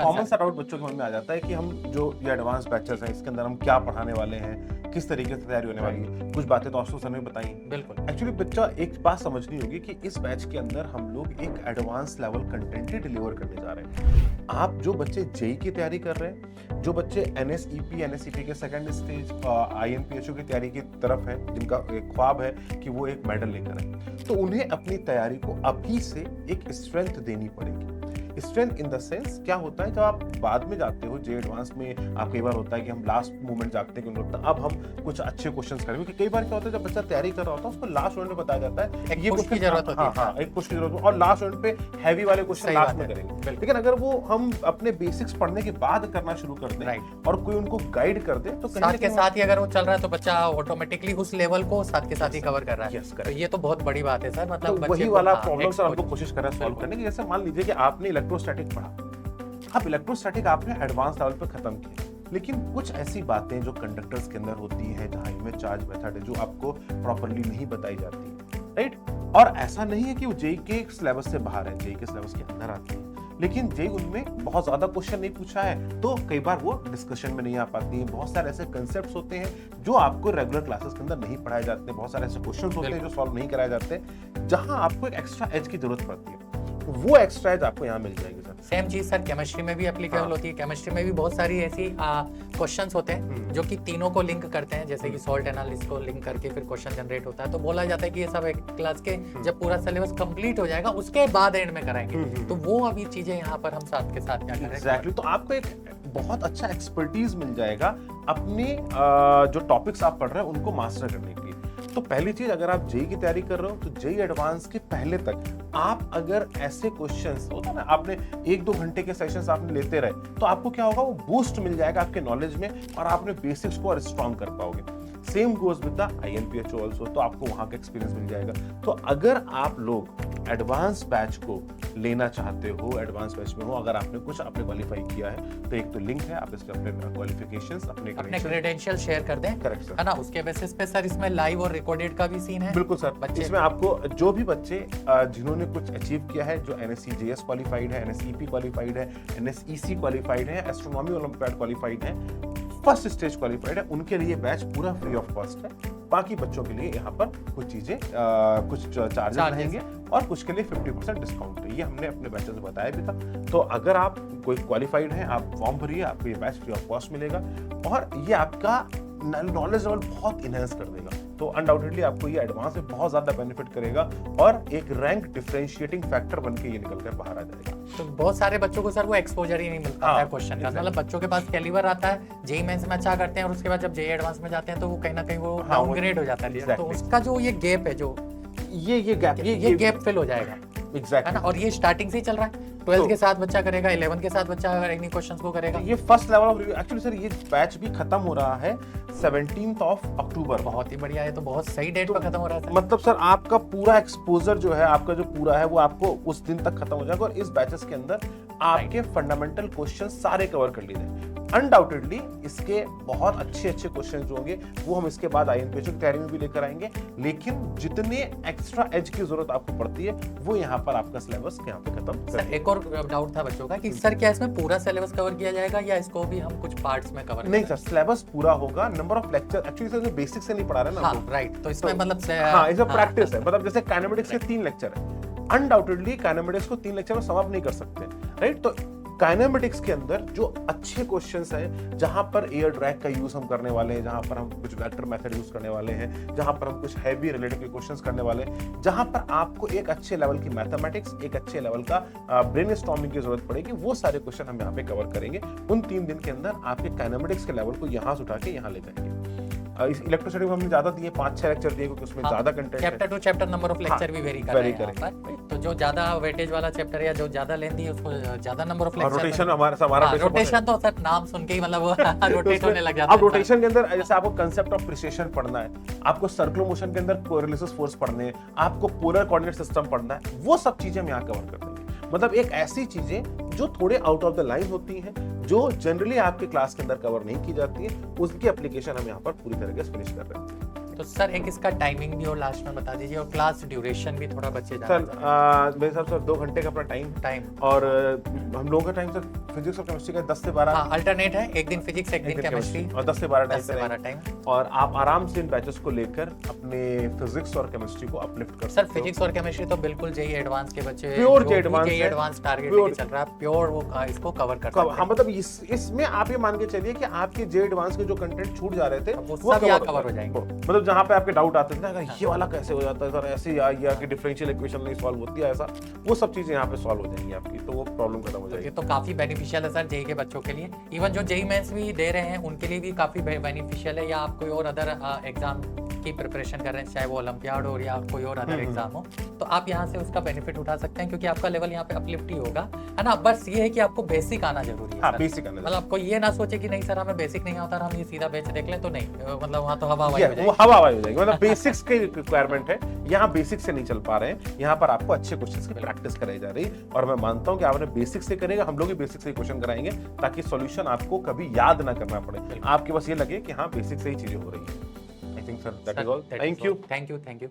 Common सा doubt बच्चों के मन में आ जाता है कि हम जो ये एडवांस बैचेस हैं इसके अंदर हम क्या पढ़ाने वाले हैं, किस तरीके से तैयारी होने वाली है। कुछ बातें तो आशु सर ने बताई। बिल्कुल। एक्चुअली बच्चा एक बात समझनी होगी कि इस बैच के अंदर हम लोग एक एडवांस लेवल कंटेंट ही डिलीवर करने जा रहे हैं। आप जो बच्चे जेई की तैयारी कर रहे हैं, जो बच्चे एनएसईपी के सेकंड स्टेज आईएमपीएचओ की तैयारी की तरफ हैं, जिनका एक ख्वाब है कि वो एक मेडल लेकर आए, तो उन्हें अपनी तैयारी को अभी से एक स्ट्रेंथ देनी पड़ेगी। स्ट्रेंथ इन द सेंस क्या होता है, जब आप बाद में जाते हो जे एडवांस में, आप कई बार होता है कि हम लास्ट मोमेंट जागते हैं कि अब हम कुछ अच्छे क्वेश्चंस करेंगे, क्योंकि कई बार क्या होता है जब बच्चा तैयारी कर रहा होता है उसको लास्ट मोमेंट में बताया जाता है ये पुश की जरूरत होती है। हाँ, एक पुश की जरूरत है और लास्ट मोमेंट पे हैवी वाले क्वेश्चन लास्ट में करेंगे। लेकिन अगर वो हम अपने बेसिक्स पढ़ने के बाद करना शुरू कर दें और कोई उनको गाइड कर दे तो साथ के साथ ही अगर वो चल रहा है तो बच्चा ऑटोमेटिकली उस लेवल को साथ के साथ ही कवर कर रहा है। तो ये तो बहुत बड़ी बात है सर, मतलब वही वाला प्रॉब्लम सर हमको कोशिश कर रहे हैं सॉल्व करने की। जैसे मान लीजिए कि आपने इलेक्ट्रोस्टैटिक पढ़ा, अब इलेक्ट्रोस्टैटिक आपने एडवांस लेवल पे खत्म किया, लेकिन कुछ ऐसी बातें जो कंडक्टर्स के अंदर होती हैं, जहां इमेज चार्ज मेथड है, जो आपको प्रॉपर्ली नहीं बताई जाती है, राइट। और ऐसा नहीं है कि वो जेई के सिलेबस से बाहर है, जेई के सिलेबस के अंदर आती है, लेकिन जेई उनमें बहुत ज्यादा क्वेश्चन नहीं पूछा है, तो कई बार वो डिस्कशन में नहीं आ पाती है। बहुत सारे ऐसे कंसेप्ट्स होते हैं जो आपको रेगुलर क्लासेस के अंदर नहीं पढ़ाए जाते, बहुत सारे ऐसे क्वेश्चंस होते हैं जो सॉल्व नहीं कराए जाते, जहां आपको एक एक्स्ट्रा एज की जरूरत पड़ती है। वो एक्स्ट्रा एज आपको यहाँ मिल जाएगी सर। सेम चीज सर केमिस्ट्री में भी एप्लीकेबल होती है। केमिस्ट्री में भी बहुत सारी ऐसी क्वेश्चंस होते हैं जो कि तीनों को लिंक करते हैं, जैसे कि सॉल्ट एनालिसिस को लिंक करके फिर क्वेश्चन जनरेट होता है। तो बोला जाता है कि ये सब एक क्लास के जब पूरा सिलेबस कंप्लीट हो जाएगा उसके बाद एंड में कराएंगे। तो वो अभी चीजें यहाँ पर हम साथ के साथ क्या करें। एग्जैक्टली, तो आपको एक बहुत अच्छा एक्सपर्टीज मिल जाएगा अपने जो टॉपिक्स आप पढ़ रहे हैं उनको मास्टर करने के लिए। तो पहली चीज, अगर आप जेई की तैयारी कर रहे हो तो जेई एडवांस के पहले तक आप अगर ऐसे क्वेश्चंस होता है ना, आपने 1-2 घंटे के सेशंस आपने लेते रहे, तो आपको क्या होगा, वो बूस्ट मिल जाएगा आपके नॉलेज में और आपने बेसिक्स को और स्ट्रॉन्ग कर पाओगे। Same goes with the IMPHO also, तो आपको वहां का एक्सपीरियंस मिल जाएगा। तो अगर आप लोग एडवांस बैच को लेना चाहते हो, एडवांस बैच में हो, अगर आपने कुछ आपने क्वालिफाई किया है, तो एक तो लिंक है, आप इसके अपने क्वालिफिकेशंस अपने क्रेडेंशियल शेयर कर दें। करेक्ट सर, है ना। उसके बेसिस पे सर इसमें लाइव और रिकॉर्डेड का भी सीन है। बिल्कुल सर। इसमें आपको जो भी बच्चे जिन्होंने कुछ अचीव किया है, जो एनएससीजेएस क्वालिफाइड है, एनएसईपी क्वालिफाइड है, एनएसईसी क्वालिफाइड है, एस्ट्रोनॉमी ओलंपियाड क्वालिफाइड है, फर्स्ट स्टेज क्वालिफाइड है, उनके लिए बैच पूरा फ्री ऑफ कॉस्ट है। बाकी बच्चों के लिए यहाँ पर कुछ चीजें कुछ चार्जेस रहेंगे और कुछ के लिए 50% डिस्काउंट है। ये हमने अपने बैचेस में बताया भी था। तो अगर आप कोई क्वालिफाइड हैं, आप फॉर्म भरिए, आपको ये बैच फ्री ऑफ कॉस्ट मिलेगा और ये आपका नॉलेज लेवल बहुत इनहेंस कर देगा। तो अनडाउटेडली आपको ये एडवांस में बहुत ज्यादा बेनिफिट करेगा और एक रैंक डिफरेंशिएटिंग फैक्टर बनके ये निकल कर बाहर आ जाएगा। तो बहुत सारे बच्चों को सर वो एक्सपोजर ही नहीं मिलता है क्वेश्चन का। मतलब बच्चों के पास कैलिबर आता है, जेई मेंस में अच्छा करते हैं और उसके बाद जब जेई एडवांस में जाते हैं तो वो कहीं ना कहीं वो डाउनग्रेड हो जाता है। तो उसका जो ये गैप है, जो ये गैप फिल हो जाएगा। एग्जैक्टली, और ये स्टार्टिंग से ही चल रहा है। 12th के साथ बच्चा करेगा, 11th के साथ बच्चा अगर इन्हीं क्वेश्चंस को करेगा। ये first level of review. Actually sir ये बैच भी खत्म हो रहा है 17th ऑफ अक्टूबर। बहुत ही बढ़िया है, तो बहुत सही डेट पर खत्म हो रहा है। मतलब सर आपका पूरा एक्सपोजर जो है, आपका जो पूरा है वो आपको उस दिन तक खत्म हो जाएगा और इस बैचेस के अंदर आपके फंडामेंटल क्वेश्चन सारे कवर कर लिए जाएंगे। अनडाउटेडली इसके बहुत अच्छे क्वेश्चन जो होंगे वो हम इसके बाद आईएमपीएचओ की तैयारी में भी लेकर आएंगे, लेकिन जितने एक्स्ट्रा एज की जरूरत आपको पड़ती है वो यहाँ पर आपका सिलेबस यहाँ पे खत्म सर। एक और डाउट था बच्चों का कि सर क्या इसमें पूरा सिलेबस कवर किया जाएगा या इसको भी हम कुछ पार्ट्स में कवर? नहीं सर, सिलेबस पूरा होगा। Number of lecture actually sir basic से नहीं पढ़ा रहे ना, राइट। तो इसमें मतलब इसमें प्रैक्टिस है। मतलब जैसे काइनेमेटिक्स के 3 लेक्चर है, अनडाउटेडली काइनेमेटिक्स को 3 लेक्चर में समाप्त नहीं कर सकते, राइट। तो काइनेमेटिक्स के अंदर जो अच्छे क्वेश्चंस हैं, जहां पर एयर ड्रैग का यूज हम करने वाले हैं, जहां पर हम कुछ वेक्टर मेथड यूज करने वाले हैं, जहां पर हम कुछ हैवी रिलेटेड क्वेश्चंस करने वाले हैं, जहां पर आपको एक अच्छे लेवल की मैथमेटिक्स, एक अच्छे लेवल का ब्रेनस्टॉर्मिंग की जरूरत पड़ेगी, वो सारे क्वेश्चन हम यहाँ पे कवर करेंगे। उन 3 दिन के अंदर आपके काइनेमेटिक्स के लेवल को यहाँ से उठा के यहाँ ले जाएंगे। इस इलेक्ट्रोस्टैटिक में हमने ज्यादा दिए, 5-6 लेक्चर दिए क्योंकि उसमें ज्यादा कंटेंट है। Chapter two chapter number of lecture भी वेरी करेगा। तो जो ज्यादा वेटेज वाला चैप्टर या जो ज्यादा लेंथी है उसको ज्यादा नंबर ऑफ लेक्चर। रोटेशन हमारा रोटेशन तो सर नाम सुन के ही मतलब रोटेट होने लग जाता है। अब रोटेशन के अंदर जैसे आपको कांसेप्ट ऑफ प्रिसिशन पढ़ना है, आपको सर्कुलर मोशन के अंदर कोरिलेसिस फोर्स पढ़ने हैं, आपको पोलर कोऑर्डिनेट सिस्टम पढ़ना है, वो सब चीजें हम यहाँ कवर कर देंगे। मतलब एक ऐसी चीजें जो थोड़े आउट ऑफ द लाइन होती हैं, जो जनरली आपके क्लास के अंदर कवर नहीं की जाती है, उसकी एप्लीकेशन हम यहाँ पर पूरी तरीके से फिनिश कर रहे हैं। तो सर एक इसका टाइमिंग भी और लास्ट में बता दीजिए, और क्लास ड्यूरेशन भी थोड़ा बच्चे सर मेरे हिसाब से 2 घंटे का अपना टाइम, और हम लोगों का टाइम सर फिजिक्स और केमिस्ट्री का 10 से 12 अल्टरनेट है, एक दिन फिजिक्स एक दिन केमिस्ट्री, और 10 से 12 टाइम। और आप आराम से इन बैचेस को लेकर अपने फिजिक्स और केमिस्ट्री को अपलिफ्ट कर सकते सर हो। फिजिक्स और केमिस्ट्री तो बिल्कुल जेई एडवांस के बच्चे, प्योर जेई एडवांस टारगेट लेके चल रहा है, प्योर वो इसको कवर कर सकते हैं। हाँ, मतलब इसमें आप ये मान के चलिए कि आपके जे एडवांस के जो कंटेंट छूट जा रहे थे वो सब यहाँ कवर हो जाएंगे। मतलब जहाँ पे आपके डाउट आते थे ना, ये वाला कैसे हो जाता है सर, ऐसे या कि डिफरेंशियल इक्वेशन नहीं सॉल्व होती है ऐसा, वो सब चीजें यहाँ पे सॉल्व हो जाएंगी आपकी, तो वो प्रॉब्लम खत्म हो तो जाएगी। ये तो काफी बेनिफिशियल है सर जेई के बच्चों के लिए, इवन जो जेई मेंस भी दे रहे हैं उनके लिए भी काफी बेनिफिशियल है, या आप कोई और अदर एग्जाम की प्रिपरेशन कर रहे हैं, चाहे वो ओलंपियाड हो या कोई और अदर एग्जाम हो, तो आप यहाँ से उसका बेनिफिट उठा सकते हैं, क्योंकि आपका लेवल यहाँ पे अपलिफ्ट ही होगा, है ना। बस ये है कि आपको बेसिक आना जरूरी है। हाँ, बेसिक आना, मतलब आपको ये ना सोचे कि नहीं सर हमें बेसिक नहीं आता, हम ये सीधा बेच देख लें, तो नहीं, मतलब वहाँ तो हवा हवाई हो वो जाएगी। हवा हवाई हो जाएगी, मतलब बेसिक्स की रिक्वायरमेंट है, यहाँ बेसिक से नहीं चल पा रहे हैं, यहाँ पर आपको अच्छे क्वेश्चंस की प्रैक्टिस कराई जा रही है, और मैं मानता हूँ कि आपने बेसिक से करेगा, हम लोग भी बेसिक से क्वेश्चन कराएंगे, ताकि सॉल्यूशन आपको कभी याद ना करना पड़े, आपके बस ये लगे कि हाँ बेसिक से ही चीजें हो रही है। I think sir that is all, thank you. Thank you.